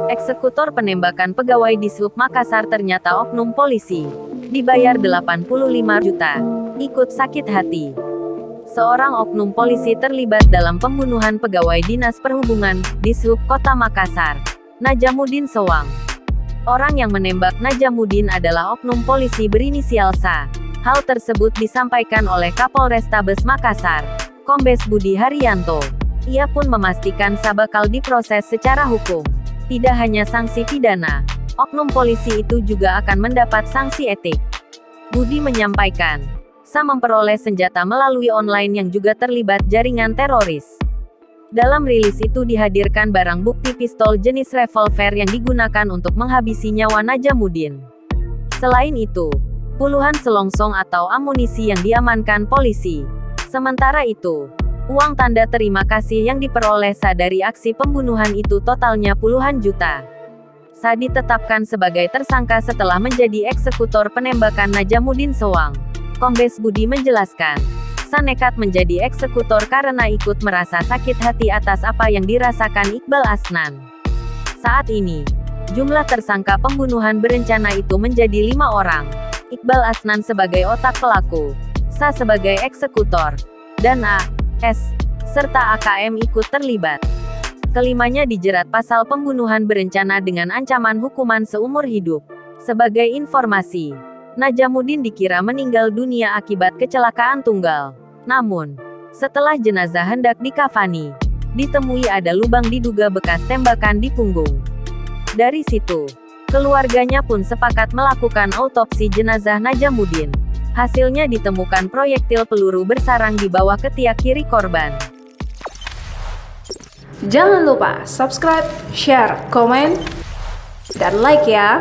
Eksekutor penembakan pegawai Dishub Makassar ternyata oknum polisi. Dibayar 85 juta. Ikut sakit hati. Seorang oknum polisi terlibat dalam pembunuhan pegawai Dinas Perhubungan, Dishub Kota Makassar, Najamuddin Sowang. Orang yang menembak Najamuddin adalah oknum polisi berinisial SA. Hal tersebut disampaikan oleh Kapolrestabes Makassar, Kombes Budi Haryanto. Ia pun memastikan SA bakal diproses secara hukum. Tidak hanya sanksi pidana, oknum polisi itu juga akan mendapat sanksi etik. Budi menyampaikan, SA memperoleh senjata melalui online yang juga terlibat jaringan teroris. Dalam rilis itu dihadirkan barang bukti pistol jenis revolver yang digunakan untuk menghabisi nyawa Najamuddin. Selain itu, puluhan selongsong atau amunisi yang diamankan polisi. Sementara itu, uang tanda terima kasih yang diperoleh SA dari aksi pembunuhan itu totalnya puluhan juta. SA ditetapkan sebagai tersangka setelah menjadi eksekutor penembakan Najamuddin Sowang. Kombes Budi menjelaskan, SA nekat menjadi eksekutor karena ikut merasa sakit hati atas apa yang dirasakan Iqbal Asnan. Saat ini, jumlah tersangka pembunuhan berencana itu menjadi 5 orang. Iqbal Asnan sebagai otak pelaku, SA sebagai eksekutor, dan AS, serta AKM ikut terlibat. Kelimanya dijerat pasal pembunuhan berencana dengan ancaman hukuman seumur hidup. Sebagai informasi, Najamuddin dikira meninggal dunia akibat kecelakaan tunggal. Namun, setelah jenazah hendak dikafani, ditemui ada lubang diduga bekas tembakan di punggung. Dari situ, keluarganya pun sepakat melakukan autopsi jenazah Najamuddin. Hasilnya ditemukan proyektil peluru bersarang di bawah ketiak kiri korban. Jangan lupa subscribe, share, komen, dan like ya!